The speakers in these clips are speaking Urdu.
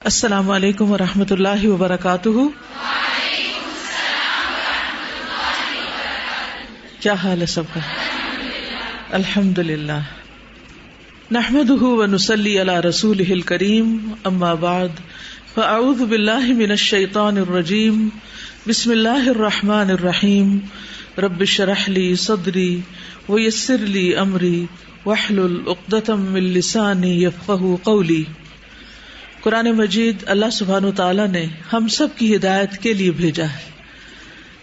السلام علیکم ورحمۃ اللہ وبرکاتہ۔ کیا حال ہے سب کا؟ الحمد للہ، نحمدہ ونصلی علی رسولہ الکریم، اما بعد فاعوذ باللہ من الشیطان الرجیم، بسم اللہ الرحمن الرحیم، رب اشرح لی صدری ویسر لی امری واحلل عقدۃ من لسانی یفقہوا قولی۔ قرآن مجید اللہ سبحانہ وتعالیٰ نے ہم سب کی ہدایت کے لیے بھیجا ہے۔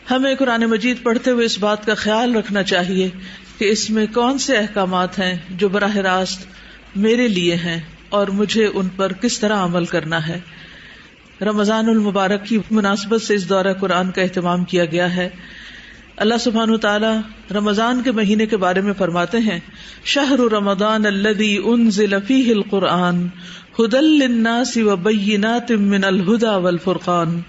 ہمیں قرآن مجید پڑھتے ہوئے اس بات کا خیال رکھنا چاہیے کہ اس میں کون سے احکامات ہیں جو براہ راست میرے لیے ہیں اور مجھے ان پر کس طرح عمل کرنا ہے۔ رمضان المبارک کی مناسبت سے اس دورہ قرآن کا اہتمام کیا گیا ہے۔ اللہ سبحانہ وتعالیٰ رمضان کے مہینے کے بارے میں فرماتے ہیں، شہر رمضان الذی انزل فیہ القرآن ھدی للناس وبینات من الھدی والفرقان۔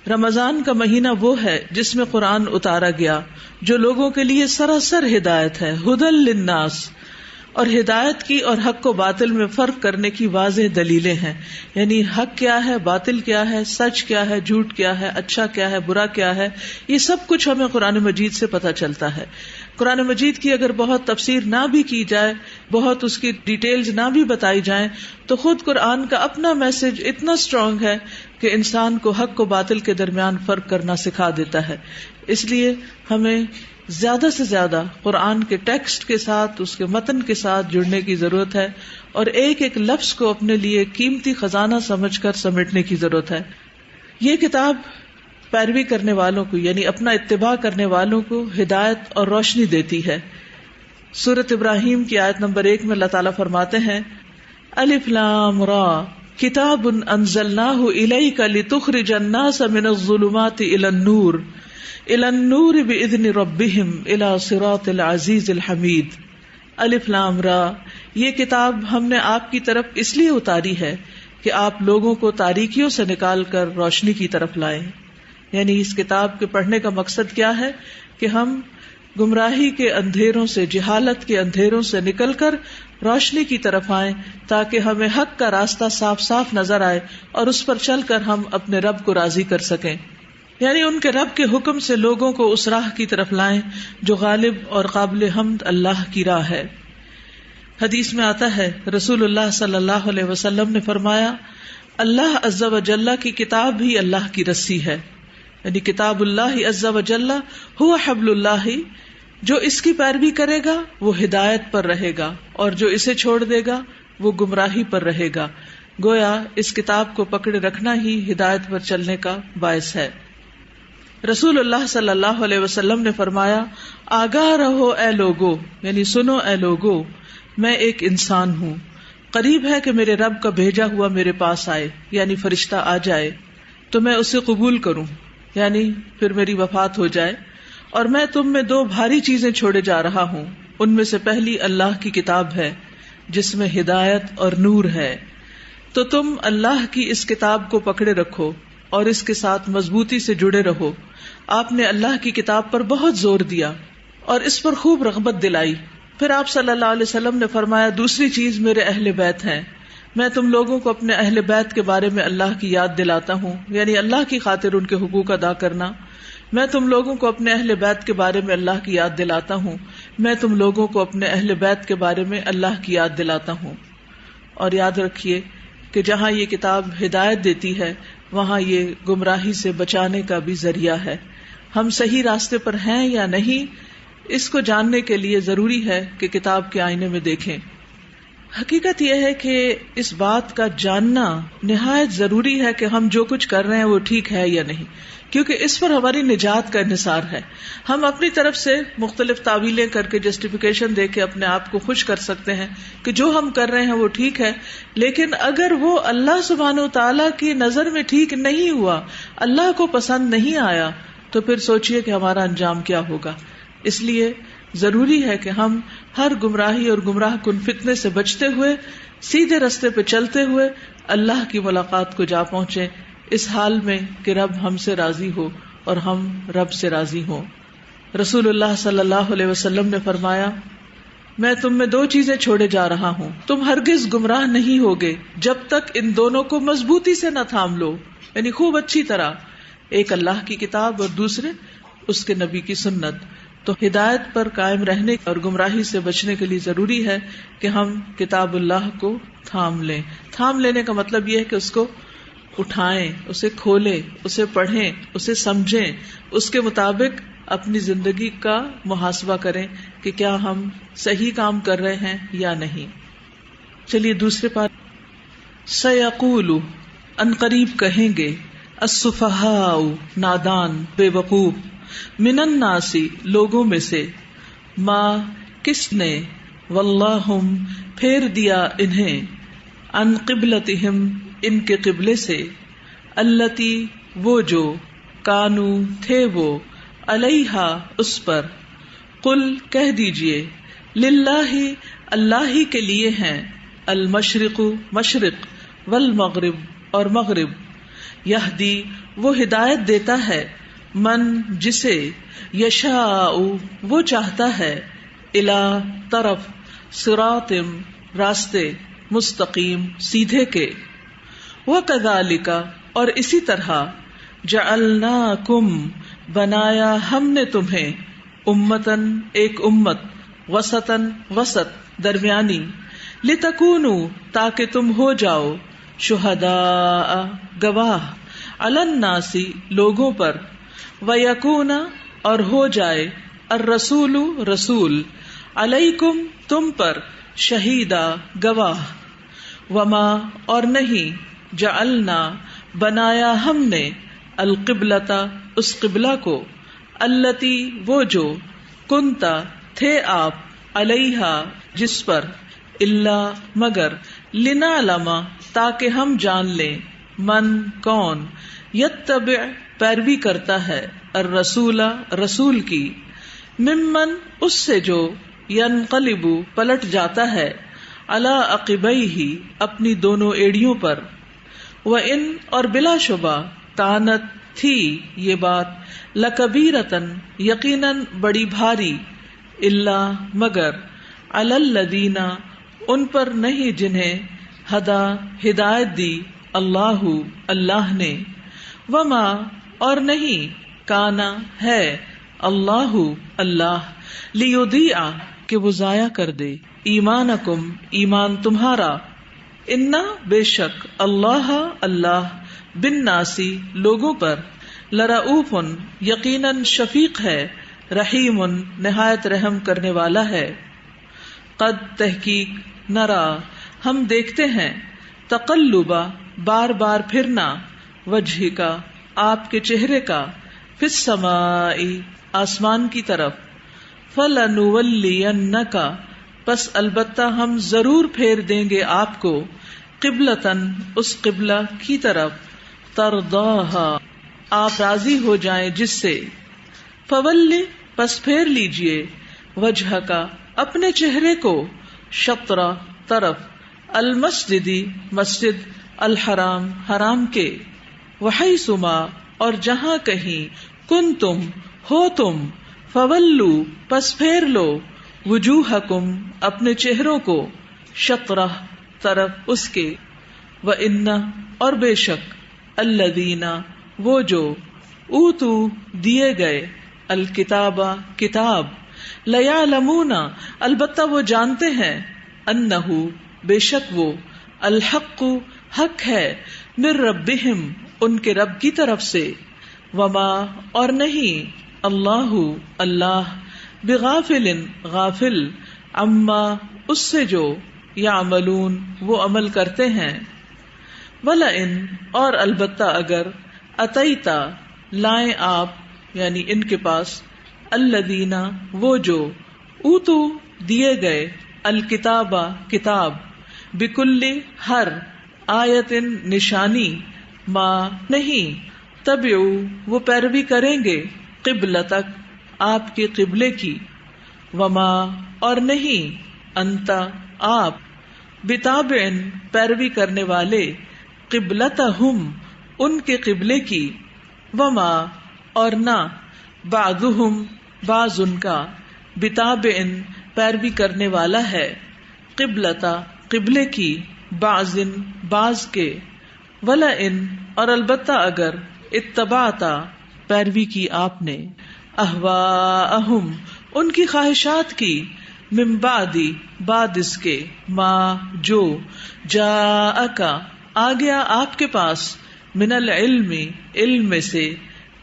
رمضان کا مہینہ وہ ہے جس میں قرآن اتارا گیا جو لوگوں کے لیے سراسر ہدایت ہے، ھدی للناس، اور ہدایت کی اور حق و باطل میں فرق کرنے کی واضح دلیلیں ہیں۔ یعنی حق کیا ہے، باطل کیا ہے، سچ کیا ہے، جھوٹ کیا ہے، اچھا کیا ہے، برا کیا ہے، یہ سب کچھ ہمیں قرآن مجید سے پتہ چلتا ہے۔ قرآن مجید کی اگر بہت تفسیر نہ بھی کی جائے، بہت اس کی ڈیٹیلز نہ بھی بتائی جائیں، تو خود قرآن کا اپنا میسج اتنا اسٹرانگ ہے کہ انسان کو حق و باطل کے درمیان فرق کرنا سکھا دیتا ہے۔ اس لیے ہمیں زیادہ سے زیادہ قرآن کے ٹیکسٹ کے ساتھ، اس کے متن کے ساتھ جڑنے کی ضرورت ہے، اور ایک ایک لفظ کو اپنے لیے قیمتی خزانہ سمجھ کر سمیٹنے کی ضرورت ہے۔ یہ کتاب پیروی کرنے والوں کو، یعنی اپنا اتباع کرنے والوں کو ہدایت اور روشنی دیتی ہے۔ سورۃ ابراہیم کی آیت نمبر 1 میں اللہ تعالیٰ فرماتے ہیں، الف لام را کتاب انزلناہ الیک لتخرج الناس من الظلمات الی النور بإذن ربهم الی صراط العزیز الحمید۔ الف لام را، یہ کتاب ہم نے آپ کی طرف اس لیے اتاری ہے کہ آپ لوگوں کو تاریکیوں سے نکال کر روشنی کی طرف لائیں۔ یعنی اس کتاب کے پڑھنے کا مقصد کیا ہے کہ ہم گمراہی کے اندھیروں سے، جہالت کے اندھیروں سے نکل کر روشنی کی طرف آئیں، تاکہ ہمیں حق کا راستہ صاف صاف نظر آئے اور اس پر چل کر ہم اپنے رب کو راضی کر سکیں۔ یعنی ان کے رب کے حکم سے لوگوں کو اس راہ کی طرف لائیں جو غالب اور قابل حمد اللہ کی راہ ہے۔ حدیث میں آتا ہے، رسول اللہ صلی اللہ علیہ وسلم نے فرمایا، اللہ عز و جل کی کتاب ہی اللہ کی رسی ہے۔ یعنی کتاب اللہ عز و جل ہوا حبل اللہ، جو اس کی پیروی کرے گا وہ ہدایت پر رہے گا، اور جو اسے چھوڑ دے گا وہ گمراہی پر رہے گا۔ گویا اس کتاب کو پکڑے رکھنا ہی ہدایت پر چلنے کا باعث ہے۔ رسول اللہ صلی اللہ علیہ وسلم نے فرمایا، آگاہ رہو اے لوگو، یعنی سنو اے لوگو، میں ایک انسان ہوں، قریب ہے کہ میرے رب کا بھیجا ہوا میرے پاس آئے، یعنی فرشتہ آ جائے تو میں اسے قبول کروں، یعنی پھر میری وفات ہو جائے، اور میں تم میں 2 بھاری چیزیں چھوڑے جا رہا ہوں۔ ان میں سے پہلی اللہ کی کتاب ہے جس میں ہدایت اور نور ہے، تو تم اللہ کی اس کتاب کو پکڑے رکھو اور اس کے ساتھ مضبوطی سے جڑے رہو۔ آپ نے اللہ کی کتاب پر بہت زور دیا اور اس پر خوب رغبت دلائی۔ پھر آپ صلی اللہ علیہ وسلم نے فرمایا، دوسری چیز میرے اہل بیت ہیں، میں تم لوگوں کو اپنے اہل بیت کے بارے میں اللہ کی یاد دلاتا ہوں، یعنی اللہ کی خاطر ان کے حقوق ادا کرنا۔ میں تم لوگوں کو اپنے اہل بیت کے بارے میں اللہ کی یاد دلاتا ہوں، میں تم لوگوں کو اپنے اہل بیت کے بارے میں اللہ کی یاد دلاتا ہوں۔ اور یاد رکھیے کہ جہاں یہ کتاب ہدایت دیتی ہے، وہاں یہ گمراہی سے بچانے کا بھی ذریعہ ہے۔ ہم صحیح راستے پر ہیں یا نہیں، اس کو جاننے کے لیے ضروری ہے کہ کتاب کے آئینے میں دیکھیں۔ حقیقت یہ ہے کہ اس بات کا جاننا نہایت ضروری ہے کہ ہم جو کچھ کر رہے ہیں وہ ٹھیک ہے یا نہیں، کیونکہ اس پر ہماری نجات کا انحصار ہے۔ ہم اپنی طرف سے مختلف تعویلیں کر کے، جسٹیفیکیشن دے کے اپنے آپ کو خوش کر سکتے ہیں کہ جو ہم کر رہے ہیں وہ ٹھیک ہے، لیکن اگر وہ اللہ سبحانہ وتعالیٰ کی نظر میں ٹھیک نہیں ہوا، اللہ کو پسند نہیں آیا، تو پھر سوچئے کہ ہمارا انجام کیا ہوگا۔ اس لیے ضروری ہے کہ ہم ہر گمراہی اور گمراہ کن فتنے سے بچتے ہوئے، سیدھے رستے پہ چلتے ہوئے اللہ کی ملاقات کو جا پہنچے، اس حال میں کہ رب ہم سے راضی ہو اور ہم رب سے راضی ہوں۔ رسول اللہ صلی اللہ علیہ وسلم نے فرمایا، میں تم میں دو چیزیں چھوڑے جا رہا ہوں، تم ہرگز گمراہ نہیں ہوگے جب تک ان دونوں کو مضبوطی سے نہ تھام لو، یعنی خوب اچھی طرح، ایک اللہ کی کتاب اور دوسرے اس کے نبی کی سنت. تو ہدایت پر قائم رہنے اور گمراہی سے بچنے کے لیے ضروری ہے کہ ہم کتاب اللہ کو تھام لیں. تھام لینے کا مطلب یہ ہے کہ اس کو اٹھائیں، اسے کھولیں، اسے پڑھیں، اسے سمجھیں، اس کے مطابق اپنی زندگی کا محاسبہ کریں کہ کیا ہم صحیح کام کر رہے ہیں یا نہیں. چلیے دوسرے پارے. سیقول، ان قریب کہیں گے، السفہاء، نادان، بے وقوف، من الناس، لوگوں میں سے، ما، کس نے، واللہم، پھیر دیا انہیں، عن قبلتہم، ان کے قبلے سے، التی، وہ جو، کانو، تھے وہ، علیہا، اس پر. قل، کہہ دیجئے، للہ، اللہ ہی کے لیے ہیں، المشرق، مشرق، والمغرب، اور مغرب. یہدی، وہ ہدایت دیتا ہے، من، جسے، یشاء، وہ چاہتا ہے، الی، طرف، صراط، راستے، مستقیم، سیدھے کے. وَكَذَلِكَ، اور اسی طرح، جعلناکم، بنایا ہم نے تمہیں، امتن، ایک امت، وسطن، وسط، درمیانی، لتکونوا، تاکہ تم ہو جاؤ، شہداء، گواہ، علی الناس، لوگوں پر، ویکون، اور ہو جائے، الرسول، رسول، علیکم، تم پر، شہیدا، گواہ. وما، اور نہیں، جعلنا، بنایا ہم نے، القبلۃ، اس قبلہ کو، التی، وہ جو، کنتا، تھے آپ، علیہا، جس پر، الا، مگر، لنعلم، تاکہ ہم جان لیں، من، کون، یتبع، پیروی کرتا ہے، الرسول، رسول کی، ممن، اس سے جو، ینقلب، پلٹ جاتا ہے، علی عقبیہ، اپنی دونوں ایڑیوں پر. وَإِن، اور بلا شبہ، کانت، تھی یہ بات، لکبیرتن، یقیناً بڑی بھاری، الا، مگر، علی الذین، ان پر نہیں جنہیں، ہدا، ہدایت دی، اللہ، اللہ نے. وما، اور نہیں، کانا، ہے، اللہ، اللہ، لیضیع، کہ وہ ضائع کر دے، ایمانکم، ایمان تمہارا، انا، بے شک، اللہ، اللہ، بالناس، لوگوں پر، لرؤوف، یقیناً شفیق ہے، رحیم، نہایت رحم کرنے والا ہے. قد، تحقیق، نرا، ہم دیکھتے ہیں، تقلبا، بار بار پھرنا، وجہ کا، آپ کے چہرے کا، فی السماء، آسمان کی طرف، فلنولینک، پس البتہ ہم ضرور پھیر دیں گے آپ کو، قبلتن، اس قبلہ کی طرف، ترضاہا، آپ راضی ہو جائیں جس سے. فولی، پس پھیر لیجئے، وجہ کا، اپنے چہرے کو، شطر، طرف، المسجدی، مسجد، الحرام، حرام کے، وحیثما، اور جہاں کہیں، کنتم، ہو تم، فولو، پس پھیر لو، وجوہکم، اپنے چہروں کو، شطرہ، طرف اس کے. وَإِنَّ، اور بے شک، الذین، وہ جو، اوتو، دیے گئے، الکتاب، کتاب، لیعلمون، البتہ وہ جانتے ہیں، انہ، بے شک وہ، الحق، حق ہے، من ربہم، ان کے رب کی طرف سے. وما، اور نہیں، اللہ، اللہ، بغافل، غافل، عما، اس سے جو، یعملون، وہ عمل کرتے ہیں. وَلَئِن، اور البتہ اگر، اتیتا، لائیں آپ، یعنی ان کے پاس، الذین، وہ جو، اوتو، دیے گئے، الکتاب، کتاب، بکل، ہر، آیتن، نشانی، ما، نہیں، تبعو، وہ پیروی کریں گے، قبلتک، آپ کے قبلے کی. وما، اور نہیں، انت، آپ، بتابعن، پیروی کرنے والے، قبلتہم، ان کے قبلے کی. وما، اور نہ، بعضہم، بعض ان کا، بتابعن، پیروی کرنے والا ہے، قبلتا قبلے کی، بعضن بعض کے، ولا ان اور البتہ اگر، اتبعتا پیروی کی آپ نے، اہواءہم ان کی خواہشات کی، من بعدی بعد اس کے، ما جو، جاءکا آ گیا آپ کے پاس، من العلم علم میں سے،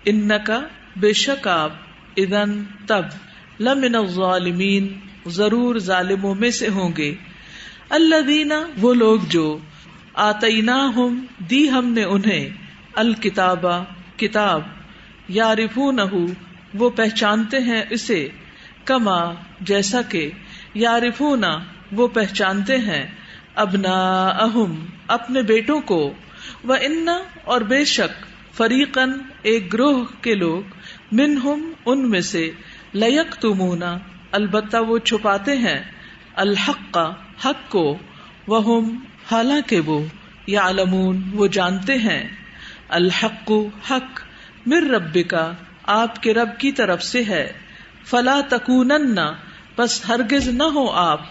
انکا بے شک آپ، اذن تب، لمن الظالمین ضرور ظالموں میں سے ہوں گے، الذین وہ لوگ جو، آتیناہم دی ہم نے انہیں، الکتاب کتاب، یعرفونہ وہ پہچانتے ہیں اسے، کما جیسا کہ، یعرفون وہ پہچانتے ہیں، ابناءہم اپنے بیٹوں کو، وَإِنَّ اور بے شک، فریقاً ایک گروہ کے لوگ، منہم ان میں سے، لیکتمون البتہ وہ چھپاتے ہیں، الحق حق کو، وہم حالانکہ وہ، یعلمون وہ جانتے ہیں، الحق حق، من ربک آپ کے رب کی طرف سے ہے، فلا تکونن بس ہرگز نہ ہو آپ،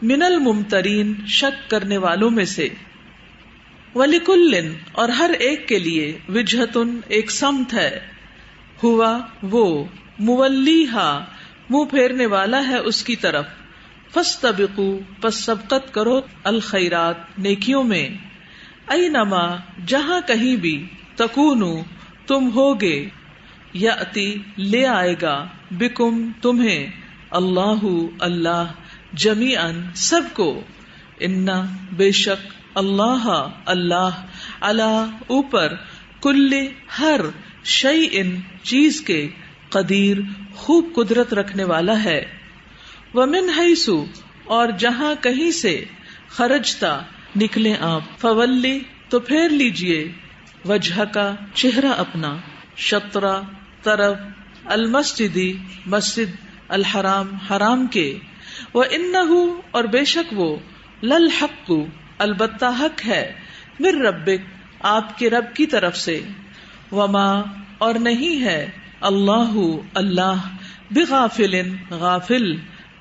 من الممترین شک کرنے والوں میں سے، وَلِكُلٍّ اور ہر ایک کے لیے، وجہتن ایک سمت ہے، ہوا وہ، مولیہا منہ پھیرنے والا ہے اس کی طرف، فاستبقوا پس سبقت کرو، الخیرات نیکیوں میں، اینما جہاں کہیں بھی، تکونو تم ہوگے، یاتی لے آئے گا، بکم تمہیں، اللہ اللہ، جمیعاً سب کو، انا بے شک، اللہ اللہ، علی اوپر، کل ہر، شیء چیز کے، قدیر خوب قدرت رکھنے والا ہے، ومن حیث اور جہاں کہیں سے، خرجتا نکلے آپ، فولی تو پھیر لیجئے، وجہ کا چہرہ اپنا، شطرہ طرف، المسجدی مسجد، الحرام حرام کے، وَإِنَّهُ اور بے شک وہ، للحق البتہ حق ہے، من ربک آپ کے رب کی طرف سے، وما اور نہیں ہے، اللہ اللہ، بغافل غافل،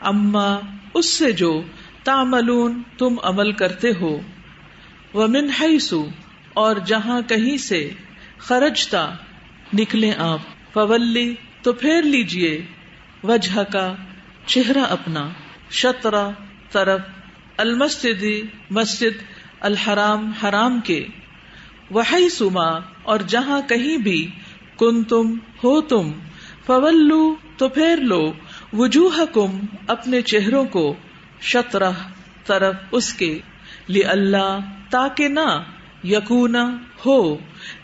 اما اس سے جو، تعملون تم عمل کرتے ہو، ومن حیث اور جہاں کہیں سے، خرجتا نکلے آپ، فولی تو پھیر لیجئے، وجہ کا چہرہ اپنا، شطرہ طرف، المسجدی مسجد، الحرام حرام کے، وحیث ما اور جہاں کہیں بھی، کنتم ہو تم، فولو تو پھیر لو، وجوہکم اپنے چہروں کو، شطرہ طرف اس کے، لئلا تاکہ نہ، یکونا ہو،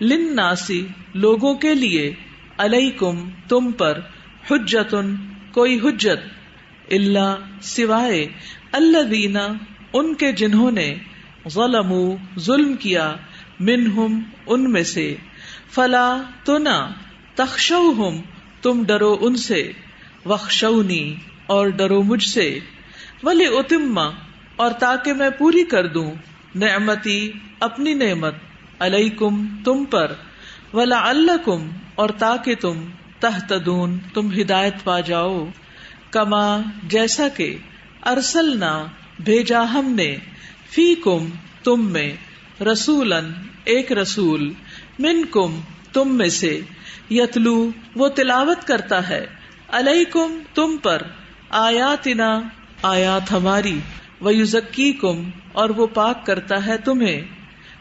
للناسی لوگوں کے لیے، علیکم تم پر، حجتن کوئی حجت، الا سوائے، الذین ان کے جنہوں نے، ظلموا ظلم کیا، منہم ان میں سے، فلا تو نہ، تخشوہم تم ڈرو ان سے، واخشونی اور ڈرو مجھ سے، ولأتم اور تاکہ میں پوری کر دوں، نعمتی اپنی نعمت، علیکم تم پر، ولعلکم اور تاکہ تم، تہتدون تم ہدایت پا جاؤ، کما جیسا کہ، ارسلنا بھیجا ہم نے، فیکم تم میں، رسولاً ایک رسول، منکم تم میں سے، یتلو وہ تلاوت کرتا ہے، علیکم تم پر، آیاتنا آیات ہماری، ویزکیکم اور وہ پاک کرتا ہے تمہیں،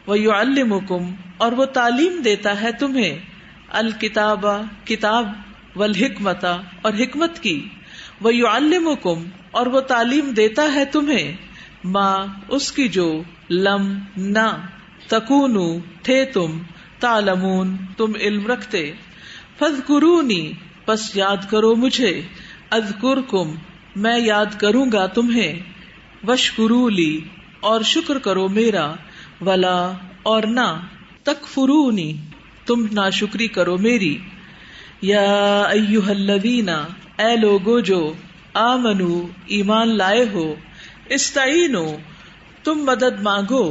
ویعلمکم اور وہ تعلیم دیتا ہے تمہیں، الکتاب کتاب، والحکمت اور حکمت کی، ویعلمکم اور وہ تعلیم دیتا ہے تمہیں، ما اس کی جو، لم نہ، تکونو تھے تم، تعلمون تم علم رکھتے، فاذکرونی پس یاد کرو مجھے، اذکرکم میں یاد کروں گا تمہیں، واشکروا لی اور شکر کرو میرا، ولا اور نہ، تکفرونی تم ناشکری کرو میری، یا ایھا الذین اے لوگو جو، آمنو ایمان لائے ہو، استعینوا تم مدد مانگو،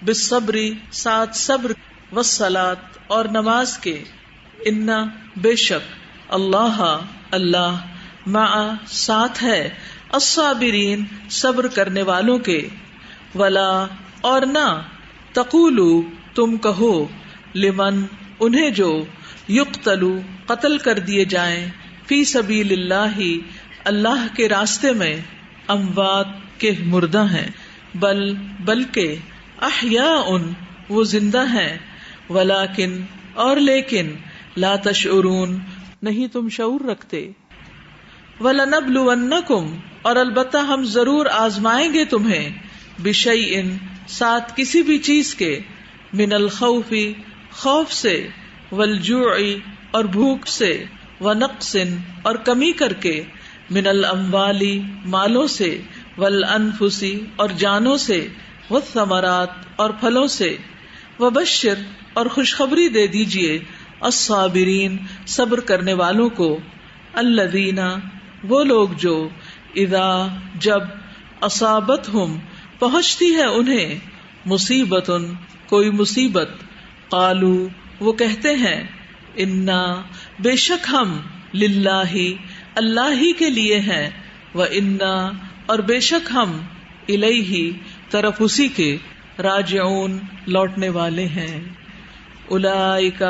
بالصبر ساتھ صبر، والصلاۃ اور نماز کے، انا بے شک، اللہ اللہ، مع ساتھ ہے، الصابرین صبر کرنے والوں کے، ولا اور نہ تقولو تم کہو لمن انہیں جو یقتلو قتل کر دیے جائیں فی سبیل اللہ اللہ کے راستے میں اموات کے مردہ ہیں، بلکہ احیاء وہ زندہ ہیں، ولیکن اور لیکن لا تشعرون نہیں تم شعور رکھتے، وَلَنَبْلُوَنَّكُمْ اور البتہ ہم ضرور آزمائیں گے تمہیں، بِشَيْءٍ ساتھ کسی بھی چیز کے، من الخوف خوف سے، والجوع اور بھوک سے، ونقص اور کمی کر کے، من الاموال مالوں سے، والانفس اور جانوں سے، والثمرات اور پھلوں سے، وبشر اور خوشخبری دے دیجئے الصابرین صبر کرنے والوں کو، الذین وہ لوگ جو اذا جب اصابتہم پہنچتی ہے انہیں مصیبت کوئی مصیبت، قالو وہ کہتے ہیں، انا بے شک ہم للہ اللہ ہی کے لیے ہیں، وانا اور بے شک ہم الیہ طرف اسی کے راجعون لوٹنے والے ہیں، اولئک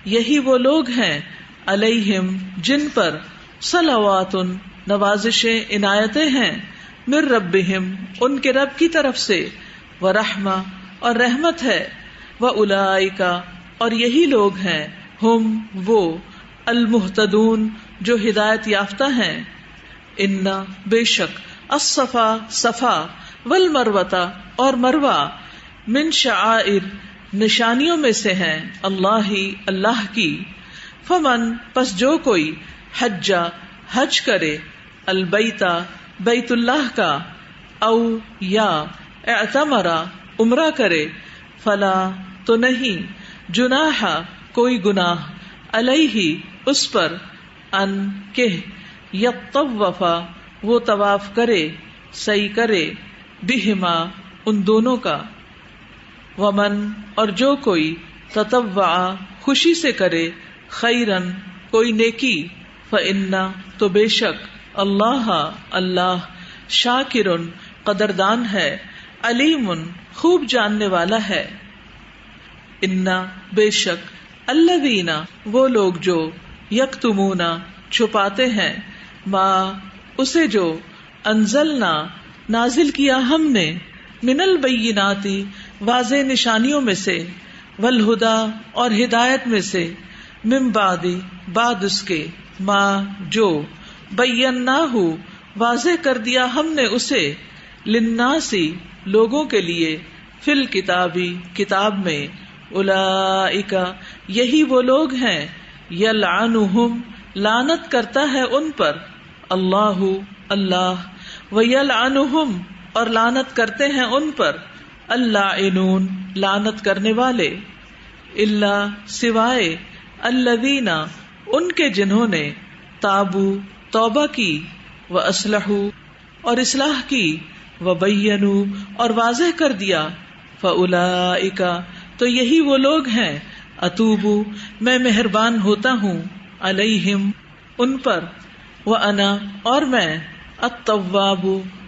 یہی وہ لوگ ہیں، علیہم جن پر صلوات نوازشیں عنایتیں ہیں، من ربہم ان کے رب کی طرف سے، ورحمہ اور رحمت ہے، واولئک اور یہی لوگ ہیں، ہم وہ المہتدون جو ہدایت یافتہ ہیں، ان بے شک الصفا صفا والمروہ اور مروہ من شعائر نشانیوں میں سے ہیں اللہ کی، فمن پس جو کوئی حجہ حج کرے، البیت بیت اللہ کا، او یا اعتمرا عمرہ کرے، فلا تو نہیں، جناح کوئی گناہ، علیہ اس پر، ان کہ یطوفا وہ طواف کرے، سعی کرے، بہما ان دونوں کا، ومن اور جو کوئی تطوع خوشی سے کرے، خیرن کوئی نیکی، فإنا تو بے شک اللہ شاکرن قدردان ہے، علیم خوب جاننے والا ہے، انا بے شک الذین وہ لوگ جو یکتمون چھپاتے ہیں، ما اسے جو انزلنا نازل کیا ہم نے، من البینات واضح نشانیوں میں سے، والہدا اور ہدایت میں سے، من بعد اس کے، ما جو بیناہ واضح کر دیا ہم نے اسے، للناس لوگوں کے لیے، فی الکتابی کتاب میں، اولئک یہی وہ لوگ ہیں، یلعنہم لعنت کرتا ہے ان پر، اللہ ویلعنہم اور لعنت کرتے ہیں ان پر، اللاعنون لعنت کرنے والے، الا سوائے، الذین ان کے جنہوں نے، تابو توبہ کی، واصلحوا اور اصلاح کی، وبینوا اور واضح کر دیا، فاولئک تو یہی وہ لوگ ہیں، اتوبو میں مہربان ہوتا ہوں، علیہم ان پر، وانا اور میں، التواب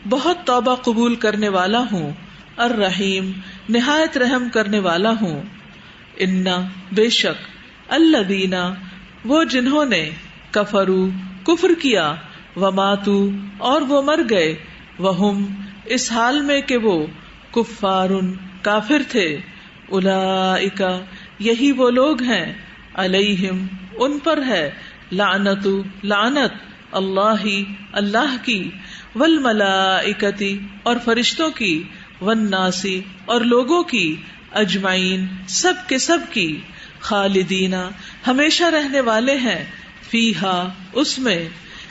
بہت توبہ قبول کرنے والا ہوں، الرحیم نہایت رحم کرنے والا ہوں، انا بے شک الذین وہ جنہوں نے، کفروا کفر کیا، وماتوا اور وہ مر گئے، وہم اس حال میں کہ وہ کفار کافر تھے، اولئک یہی وہ لوگ ہیں، علیہم ان پر ہے، لعنت اللہ کی، والملائکۃ اور فرشتوں کی، والناس اور لوگوں کی، اجمعین سب کے سب کی، خالدین ہمیشہ رہنے والے ہیں، فیہا اس میں،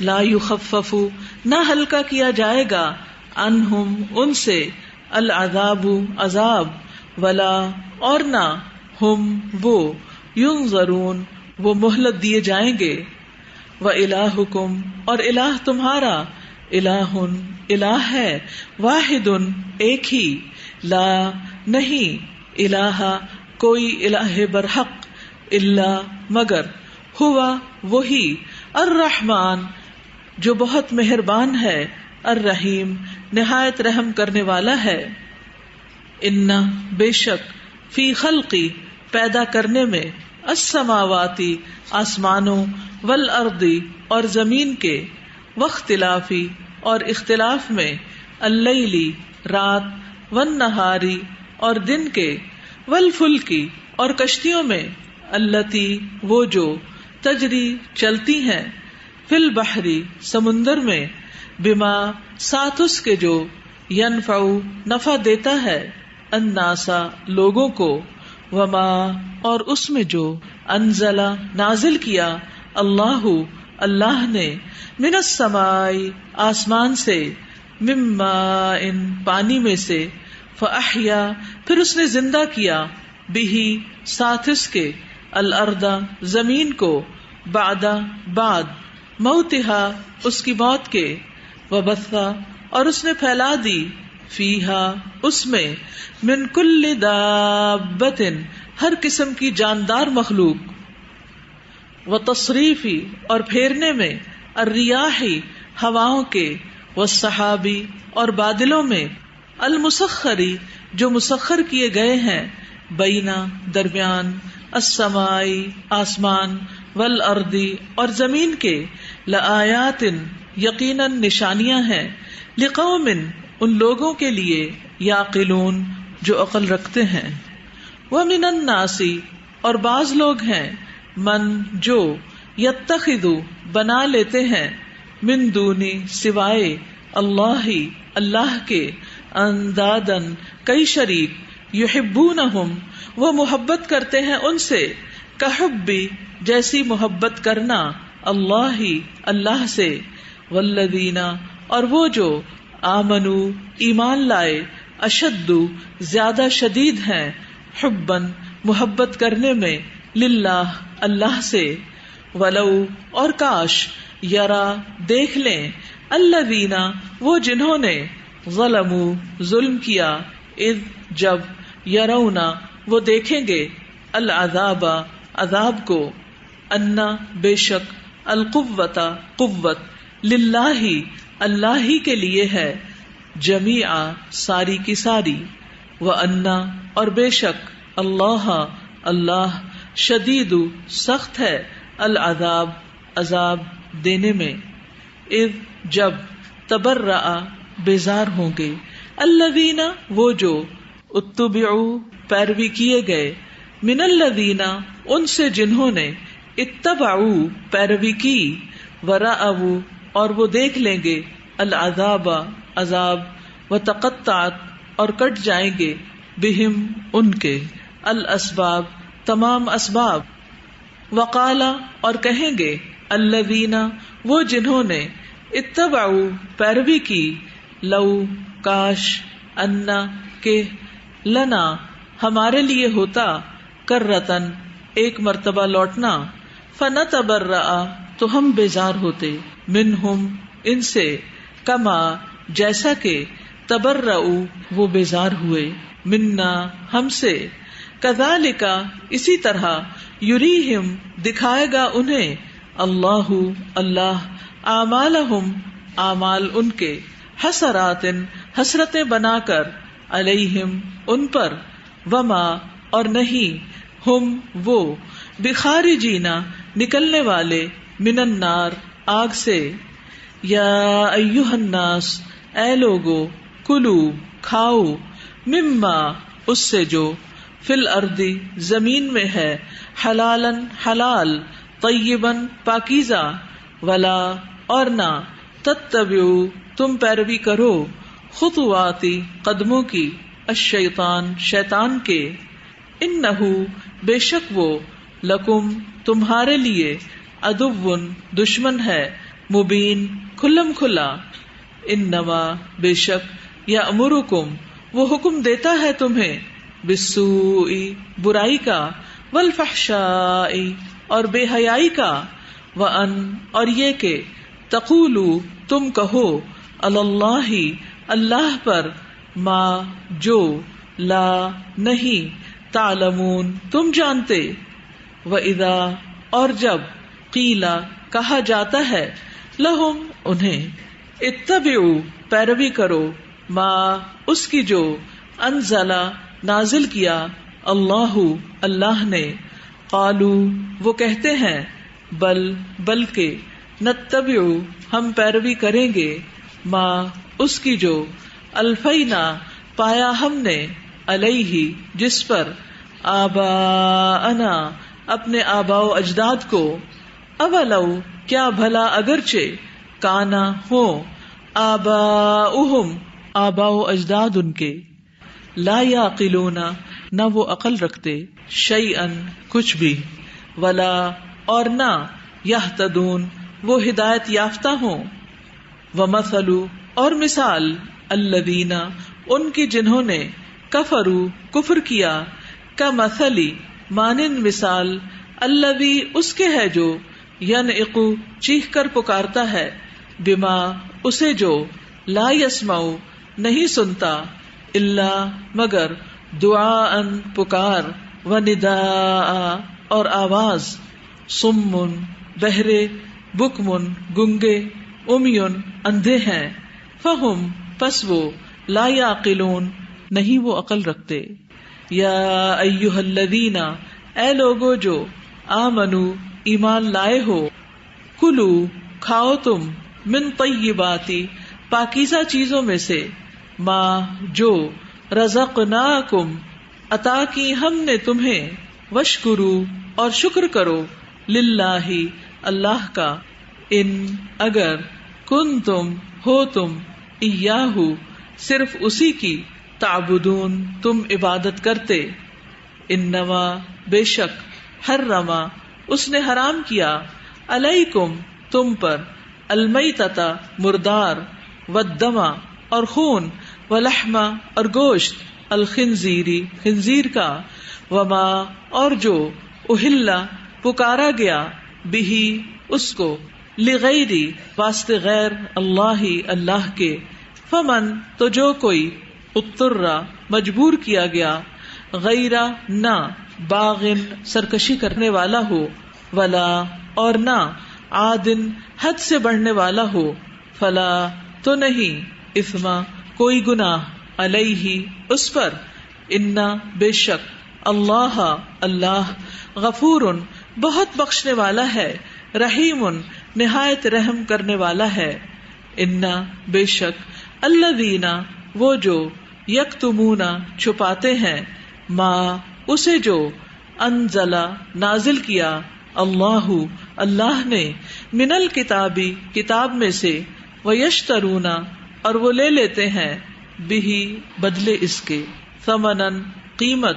لا یخفف نہ ہلکا کیا جائے گا، عنہم ان سے، العذاب عذاب، ولا اور نہ، ہم وہ، ینظرون وہ مہلت دیے جائیں گے، وإلہکم اور الہ تمہارا، الہ ہے، واحد ایک ہی، لا نہیں، الہ کوئی الہ برحق، الا مگر، ہوا وہی، الرحمن جو بہت مہربان ہے، الرحیم نہایت رحم کرنے والا ہے. ان بے شک فی خلقی پیدا کرنے میں السماواتی آسمانوں والارضی اور زمین کے واختلافی اور اختلاف میں اللیلی رات والنہاری اور دن کے والفلکی اور کشتیوں میں اللتی وہ جو تجری چلتی ہیں فی البحری سمندر میں بما ساتھ اس کے جو ینفع نفع دیتا ہے الناسا لوگوں کو وما اور اس میں جو انزلہ نازل کیا اللہ نے من السماء آسمان سے من ماء پانی میں سے فاحیا پھر اس نے زندہ کیا بہ ساتھ اس کے الارض زمین کو بعد موتہا اس کی موت کے وبثا اور اس نے پھیلا دی فیہا اس میں من کل دابۃ ہر قسم کی جاندار مخلوق وتصریفی اور پھیرنے میں الریاحی ہواؤں کے والسحابی اور بادلوں میں المسخری جو مسخر کیے گئے ہیں بینا درمیان السمائی آسمان والارضی اور زمین کے لآیات یقیناً نشانیاں ہیں لقوم ان لوگوں کے لیے یعقلون جو عقل رکھتے ہیں. ومن الناس اور بعض لوگ ہیں من جو یتخذ بنا لیتے ہیں من دونی سوائے اللہ کے اندادن کئی شریک یحبونہم وہ محبت کرتے ہیں ان سے کحبی جیسی محبت کرنا اللہ سے والذین اور وہ جو آمنو ایمان لائے اشد زیادہ شدید ہیں حبن محبت کرنے میں للہ اللہ سے ولو اور کاش یرا دیکھ لیں الذین وہ جنہوں نے ظلموا ظلم کیا اذ جب یرونا وہ دیکھیں گے العذاب عذاب کو انا بے شک القوت قوت للہ اللہ ہی کے لیے ہے جمیعا ساری کی ساری وانا اور بے شک اللہ شدید سخت ہے العذاب عذاب دینے میں اذ جب تبرأ بیزار ہوں گے الذین وہ جو اتبعوا پیروی کیے گئے من الذین ان سے جنہوں نے اتبعوا پیروی کی ورأوا اور وہ دیکھ لیں گے العذاب عذاب وتقطعت اور کٹ جائیں گے بہم ان کے الاسباب تمام اسباب وقالا اور کہیں گے الذین وہ جنہوں نے اتبعوا پیروی کی لو کاش انا کہ لنا ہمارے لیے ہوتا کرتن ایک مرتبہ لوٹنا فنتبرأ تو ہم بیزار ہوتے منہم ان سے کما جیسا کہ تبرؤ وہ بیزار ہوئے منا ہم سے کذالک اسی طرح یریہم دکھائے گا انہیں اللہ اعمالہم اعمال ان کے حسرات حسرتیں بنا کر علیہم ان پر وما اور نہیں ہم وہ بخارجین نکلنے والے من النار آگ سے. یا ایھا الناس اے لوگو کلو کھاؤ مما اس سے جو فی الارض زمین میں ہے حلالا حلال طیبا پاکیزہ ولا اور نہ تتبعوا تم پیروی کرو خطواتی قدموں کی الشیطان شیطان کے انہ بے شک وہ لکم تمہارے لیے عدو دشمن ہے مبین کھلم کھلا انما بے شک یامرکم وہ حکم دیتا ہے تمہیں بالسوء برائی کا والفحشاء اور بے حیائی کا وان اور یہ کہ تقولوا تم کہو اللہ اللہ پر ما جو لا نہیں تعلمون تم جانتے وَإِذَا اور جب قیلا کہا جاتا ہے لہم انہیں اتبعوا پیروی کرو، ما اس کی جو انزلا نازل کیا، اللہ اللہ نے، قالو وہ کہتے ہیں، بلکہ نتبع ہم پیروی کریں گے، ما اس کی جو الفینا پایا ہم نے، علیہ جس پر، آباءنا اپنے آباء و اجداد کو، اولو کیا بھلا اگرچہ، کانا ہو، آباؤہم آباء و اجداد ان کے، لا یعقلون نہ وہ عقل رکھتے، شیئا کچھ بھی، ولا اور نہ، یہتدون وہ ہدایت یافتہ ہوں، ومثل اور مثال، الذین ان کی جنہوں نے، کفروا کفر کیا، کمثل مانند مثال، الذی اس کے ہے جو، ینعق چیخ کر پکارتا ہے، بما اسے جو، لا یسمع نہیں سنتا، الا مگر، دعاء پکار، و نداء اور آواز، صم بہرے، بکم گنگے، امیٌ اندھے ہیں، فہم پس وہ، لا یعقلون نہیں وہ عقل رکھتے۔ یا ایھا الذین اے لوگو جو، آمنو ایمان لائے ہو، کلو کھاؤ تم، من طیبات پاکیزہ چیزوں میں سے، ما جو، رزقناکم عطا کی ہم نے تمہیں، واشکرو اور شکر کرو، للہ اللہ کا، ان اگر، کنتم ہو تم، ایاہ صرف اسی کی، تعبدون تم عبادت کرتے، انما بے شک، حرما اس نے حرام کیا، علیکم تم پر، المیتۃ مردار، والدم اور خون، ولحم اور گوشت، الخنزیری خنزیر کا، وما اور جو، اہلا پکارا گیا، بہی اس کو، لغیری واسطے غیر، اللہ اللہ کے، فمن تو جو کوئی، اضطر مجبور کیا گیا، غیر نہ، باغن سرکشی کرنے والا ہو، ولا اور نہ، عادن حد سے بڑھنے والا ہو، فلا تو نہیں، اثما کوئی گناہ، علیہ اس پر، انا بے شک، اللہ اللہ، غفور بہت بخشنے والا ہے، رحیم نہایت رحم کرنے والا ہے، انا بے شک، الذین وہ جو، یکتمون چھپاتے ہیں، ما اسے جو، انزلا نازل کیا، اللہ اللہ نے، من الکتابی کتاب میں سے، ویشترون اور وہ لے لیتے ہیں، بہی بدلے اس کے، ثمنن قیمت،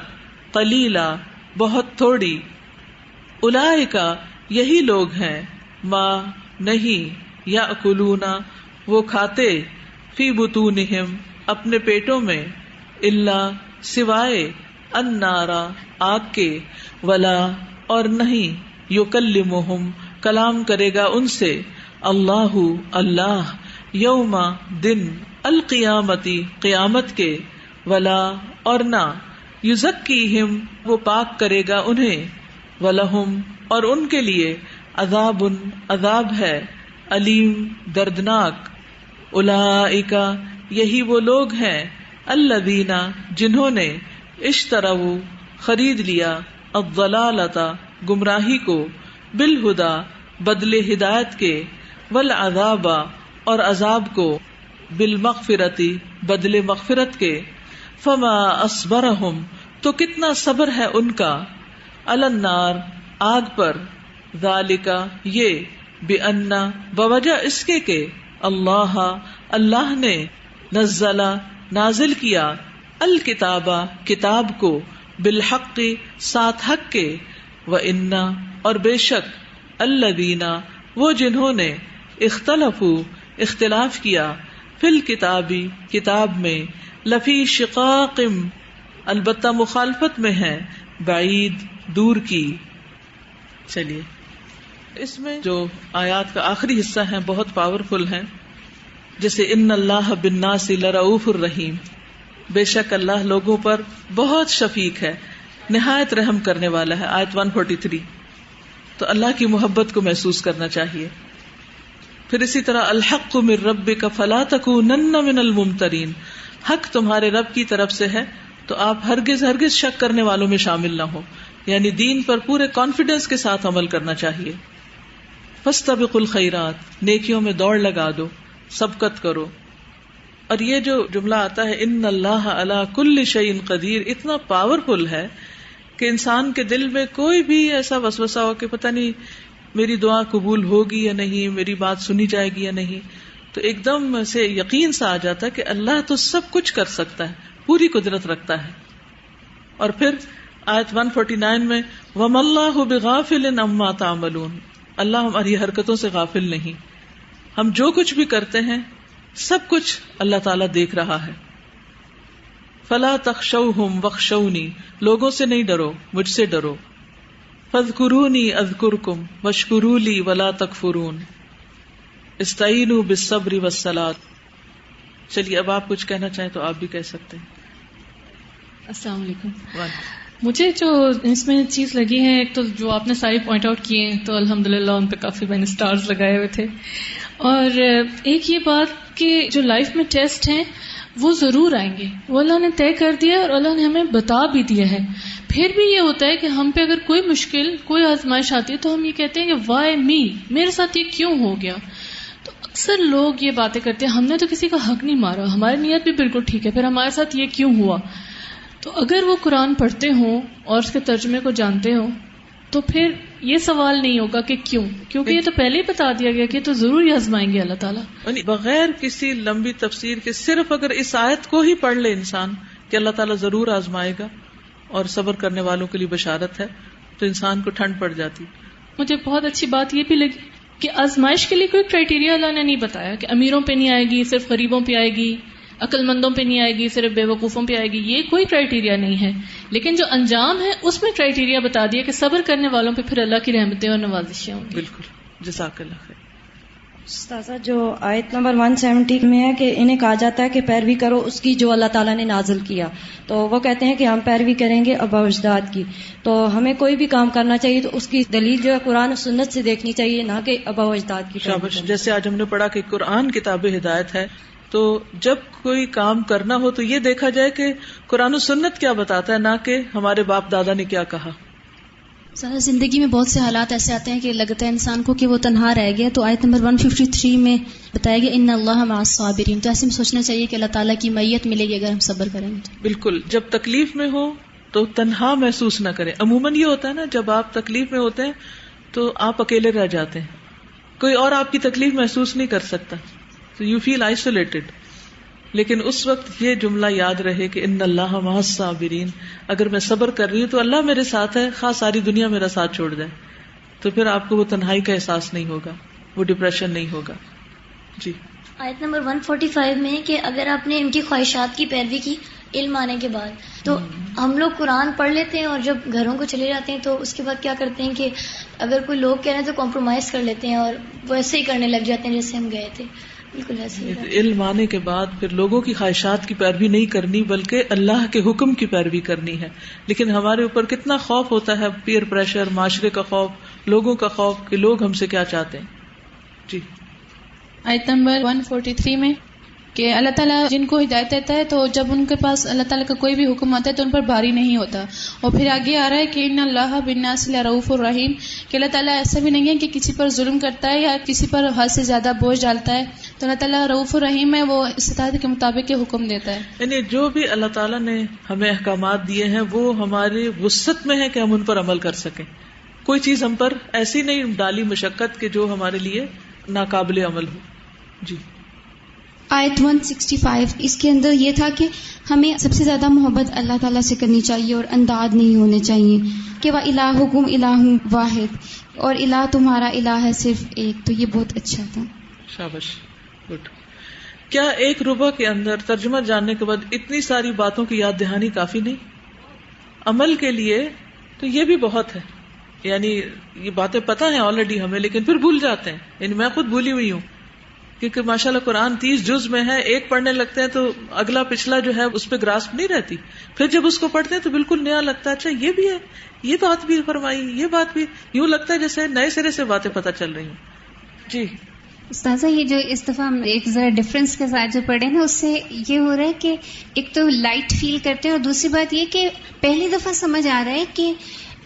قلیلا بہت تھوڑی، اولئک یہی لوگ ہیں، ما نہیں، یاکلون وہ کھاتے، فی بطونہم اپنے پیٹوں میں، الا سوائے، النار آگ کے، ولا اور نہیں، یکلمہم کلام کرے گا ان سے، اللہ اللہ، یوم دن، القیامتی قیامت کے، ولا اور نہ، یزکیہم وہ پاک کرے گا انہیں، ولہم اور ان کے لیے، عذاب عذاب ہے، علیم دردناک، اولئک یہی وہ لوگ ہیں، الذین جنہوں نے، اشتروا خرید لیا، الضلالۃ گمراہی کو، بالہدی بدلے ہدایت کے، والعذاب اور عذاب کو، بالمغفرۃ بدلے مغفرت کے، فما اصبرہم تو کتنا صبر ہے ان کا، علی النار آگ پر، ذالک یہ، بأن بوجہ اس کے کہ، اللہ اللہ نے، نزل نازل کیا، الکتاب کتاب کو، بالحق ساتھ حق کے، وَإِنَّ اور بے شک، الذین وہ جنہوں نے، اختلفوا اختلاف کیا، فی الکتاب کتاب میں، لفی شقاق البتہ مخالفت میں ہیں، بعید دور کی۔ چلیے اس میں جو آیات کا آخری حصہ ہے بہت پاورفل ہیں، جیسے ان اللہ بالناس لرؤوف الرحیم، بے شک اللہ لوگوں پر بہت شفیق ہے، نہایت رحم کرنے والا ہے، آیت 143۔ تو اللہ کی محبت کو محسوس کرنا چاہیے، پھر اسی طرح الحق من ربک فلا تکونن من الممترین، حق تمہارے رب کی طرف سے ہے تو آپ ہرگز شک کرنے والوں میں شامل نہ ہو، یعنی دین پر پورے کانفیڈنس کے ساتھ عمل کرنا چاہیے. فاستبقوا الخیرات، نیکیوں میں دوڑ لگا دو، سبقت کرو. اور یہ جو جملہ آتا ہے ان اللہ علی کل شیء قدیر، اتنا پاورفل ہے کہ انسان کے دل میں کوئی بھی ایسا وسوسہ ہو کہ پتہ نہیں میری دعا قبول ہوگی یا نہیں، میری بات سنی جائے گی یا نہیں، تو ایک دم سے یقین سا آ جاتا ہے کہ اللہ تو سب کچھ کر سکتا ہے، پوری قدرت رکھتا ہے. اور پھر آیت 149 میں وَمَا اللَّهُ بِغَافِلٍ عَمَّا تَعْمَلُونَ، اللہ ہماری حرکتوں سے غافل نہیں، ہم جو کچھ بھی کرتے ہیں سب کچھ اللہ تعالیٰ دیکھ رہا ہے. فَلَا تَخْشَوْهُمْ وَاخْشَوْنِي، لوگوں سے نہیں ڈرو، مجھ سے ڈرو. فَاذْكُرُونِي أَذْكُرْكُمْ وَاشْكُرُوا لِي وَلَا تَكْفُرُونَ اسْتَعِينُوا بِالصَّبْرِ وَالصَّلَاةِ. چلیے اب آپ کچھ کہنا چاہیں تو آپ بھی کہہ سکتے ہیں. السلام علیکم. مجھے جو اس میں چیز لگی ہے، ایک تو جو آپ نے ساری پوائنٹ آؤٹ کیے ہیں تو الحمدللہ ان پہ کافی میں نے سٹارز لگائے ہوئے تھے. اور ایک یہ بات کہ جو لائف میں ٹیسٹ ہیں وہ ضرور آئیں گے، وہ اللہ نے طے کر دیا اور اللہ نے ہمیں بتا بھی دیا ہے. پھر بھی یہ ہوتا ہے کہ ہم پہ اگر کوئی مشکل، کوئی آزمائش آتی ہے تو ہم یہ کہتے ہیں کہ وائی می، میرے ساتھ یہ کیوں ہو گیا. تو اکثر لوگ یہ باتیں کرتے ہیں ہم نے تو کسی کا حق نہیں مارا، ہماری نیت بھی بالکل ٹھیک ہے، پھر ہمارے ساتھ یہ کیوں ہوا. تو اگر وہ قرآن پڑھتے ہوں اور اس کے ترجمے کو جانتے ہوں تو پھر یہ سوال نہیں ہوگا کہ کیوں، کیونکہ یہ تو پہلے ہی بتا دیا گیا کہ تو ضرور ہی آزمائیں گے اللہ تعالیٰ. بغیر کسی لمبی تفسیر کے صرف اگر اس آیت کو ہی پڑھ لے انسان کہ اللہ تعالیٰ ضرور آزمائے گا اور صبر کرنے والوں کے لیے بشارت ہے، تو انسان کو ٹھنڈ پڑ جاتی. مجھے بہت اچھی بات یہ بھی لگی کہ آزمائش کے لیے کوئی کرائٹیریا اللہ نے نہیں بتایا کہ امیروں پہ نہیں آئے گی، صرف غریبوں پہ آئے گی، عقل مندوں پہ نہیں آئے گی، صرف بے وقوفوں پہ آئے گی. یہ کوئی کرائٹیریا نہیں ہے، لیکن جو انجام ہے اس میں کرائٹیریا بتا دیا کہ صبر کرنے والوں پہ پھر اللہ کی رحمتیں اور نوازشیں ہوں گی. بالکل، جزاک اللہ خیر. استاذہ جو آیت نمبر 170 میں ہے کہ انہیں کہا جاتا ہے کہ پیروی کرو اس کی جو اللہ تعالیٰ نے نازل کیا، تو وہ کہتے ہیں کہ ہم پیروی کریں گے آباء و اجداد کی. تو ہمیں کوئی بھی کام کرنا چاہیے تو اس کی دلیل جو ہے قرآن و سنت سے دیکھنی چاہیے، نہ کہ آباء و اجداد کی. شاباش. جیسے آج ہم نے پڑھا کہ قرآن کتاب ہدایت ہے، تو جب کوئی کام کرنا ہو تو یہ دیکھا جائے کہ قرآن و سنت کیا بتاتا ہے، نہ کہ ہمارے باپ دادا نے کیا کہا. سارا زندگی میں بہت سے حالات ایسے آتے ہیں کہ لگتا ہے انسان کو کہ وہ تنہا رہ گیا، تو آیت نمبر 153 میں بتایا گیا ان اللہ مع الصابرین. تو ایسے میں سوچنا چاہیے کہ اللہ تعالیٰ کی معیت ملے گی اگر ہم صبر کریں گے. بالکل، جب تکلیف میں ہو تو تنہا محسوس نہ کریں. عموماً یہ ہوتا ہے نا، جب آپ تکلیف میں ہوتے ہیں تو آپ اکیلے رہ جاتے ہیں، کوئی اور آپ کی تکلیف محسوس نہیں کر سکتا، تو یو فیل آئسولیٹڈ. لیکن اس وقت یہ جملہ یاد رہے کہ ان اللہ مع الصابرین، اگر میں صبر کر رہی ہوں تو اللہ میرے ساتھ ہے، خاص ساری دنیا میرا ساتھ چھوڑ جائے تو پھر آپ کو وہ تنہائی کا احساس نہیں ہوگا، وہ ڈپریشن نہیں ہوگا. جی. آیت نمبر 145 میں کہ اگر آپ نے ان کی خواہشات کی پیروی کی علم آنے کے بعد، تو ہم لوگ قرآن پڑھ لیتے ہیں اور جب گھروں کو چلے جاتے ہیں تو اس کے بعد کیا کرتے ہیں کہ اگر کوئی لوگ کہہ رہے ہیں تو کمپرومائز کر لیتے ہیں اور ویسے ہی کرنے لگ جاتے ہیں جیسے ہم گئے تھے. بالکل ایسے علم آنے کے بعد پھر لوگوں کی خواہشات کی پیروی نہیں کرنی بلکہ اللہ کے حکم کی پیروی کرنی ہے. لیکن ہمارے اوپر کتنا خوف ہوتا ہے، پیئر پریشر، معاشرے کا خوف، لوگوں کا خوف کہ لوگ ہم سے کیا چاہتے ہیں. جی. آیت نمبر 143 میں کہ اللہ تعالیٰ جن کو ہدایت دیتا ہے تو جب ان کے پاس اللہ تعالیٰ کا کوئی بھی حکم آتا ہے تو ان پر بھاری نہیں ہوتا. اور پھر آگے آ رہا ہے کہ ان اللہ بالناس لرؤوف الرحیم، کہ اللہ تعالیٰ ایسا بھی نہیں ہے کہ کسی پر ظلم کرتا ہے یا کسی پر حد سے زیادہ بوجھ ڈالتا ہے. تو اللہ تعالیٰ رؤوف الرحیم ہے، وہ استطاعت کے مطابق حکم دیتا ہے. یعنی جو بھی اللہ تعالیٰ نے ہمیں احکامات دیے ہیں وہ ہماری وسعت میں ہے کہ ہم ان پر عمل کر سکیں. کوئی چیز ہم پر ایسی نہیں ڈالی مشقت کہ جو ہمارے لیے ناقابل عمل ہو. جی. آیت 165 اس کے اندر یہ تھا کہ ہمیں سب سے زیادہ محبت اللہ تعالیٰ سے کرنی چاہیے اور انداد نہیں ہونے چاہیے کہ وَإِلَٰهُكُمْ إِلَٰهٌ وَاحِدٌ، اور الہ تمہارا الہ ہے صرف ایک. تو یہ بہت اچھا تھا. شاباش. گڈ. کیا ایک ربع کے اندر ترجمہ جاننے کے بعد اتنی ساری باتوں کی یاد دہانی کافی نہیں؟ عمل کے لیے تو یہ بھی بہت ہے. یعنی یہ باتیں پتہ ہیں آلریڈی ہمیں، لیکن پھر بھول جاتے ہیں. یعنی میں خود بھولی ہوئی ہوں کیونکہ ماشاءاللہ قرآن 30 جز میں ہے، ایک پڑھنے لگتے ہیں تو اگلا پچھلا جو ہے اس پہ گراسپ نہیں رہتی. پھر جب اس کو پڑھتے ہیں تو بالکل نیا لگتا ہے. اچھا یہ بھی ہے، یہ بات بھی فرمائی، یہ بات بھی، یوں لگتا ہے جیسے نئے سرے سے باتیں پتہ چل رہی ہیں. جی. استاذہ یہ جو اس دفعہ ہم ایک ذرا ڈفرینس کے ساتھ جو پڑھے نا، اس سے یہ ہو رہا ہے کہ ایک تو لائٹ فیل کرتے ہیں، اور دوسری بات یہ کہ پہلی دفعہ سمجھ آ رہا ہے کہ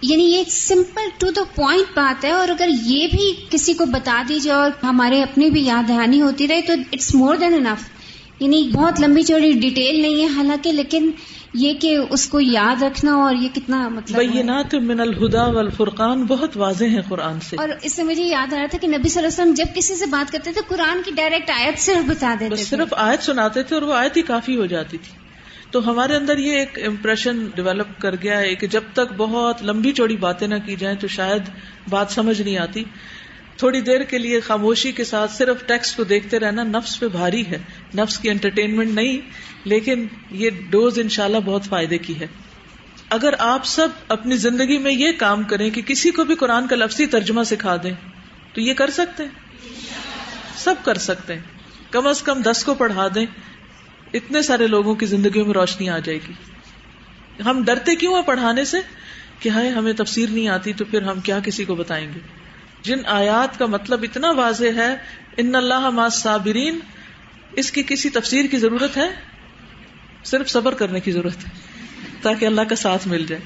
یعنی یہ سمپل ٹو دا پوائنٹ بات ہے، اور اگر یہ بھی کسی کو بتا دی جائے اور ہمارے اپنی بھی یاد دہانی ہوتی رہے تو اٹس مور دین انف. یعنی بہت لمبی چوڑی ڈیٹیل نہیں ہے حالانکہ، لیکن یہ کہ اس کو یاد رکھنا اور یہ کتنا مطلب بینات من الہدا والفرقان بہت واضح ہیں قرآن سے. اور اس سے مجھے یاد آ رہا تھا کہ نبی صلی اللہ علیہ وسلم جب کسی سے بات کرتے تھے قرآن کی ڈائریکٹ آیت صرف بتا دیتے تھے، صرف آیت سناتے تھے اور وہ آیت ہی کافی ہو جاتی تھی. تو ہمارے اندر یہ ایک امپریشن ڈیولپ کر گیا ہے کہ جب تک بہت لمبی چوڑی باتیں نہ کی جائیں تو شاید بات سمجھ نہیں آتی. تھوڑی دیر کے لیے خاموشی کے ساتھ صرف ٹیکسٹ کو دیکھتے رہنا نفس پہ بھاری ہے، نفس کی انٹرٹینمنٹ نہیں، لیکن یہ ڈوز انشاءاللہ بہت فائدے کی ہے. اگر آپ سب اپنی زندگی میں یہ کام کریں کہ کسی کو بھی قرآن کا لفظی ترجمہ سکھا دیں تو یہ کر سکتے ہیں، سب کر سکتے ہیں. کم از کم 10 کو پڑھا دیں، اتنے سارے لوگوں کی زندگیوں میں روشنی آ جائے گی. ہم ڈرتے کیوں ہیں پڑھانے سے کہ ہائے ہمیں تفسیر نہیں آتی تو پھر ہم کیا کسی کو بتائیں گے. جن آیات کا مطلب اتنا واضح ہے، ان اللہ مع الصابرین، اس کی کسی تفسیر کی ضرورت ہے؟ صرف صبر کرنے کی ضرورت ہے تاکہ اللہ کا ساتھ مل جائے.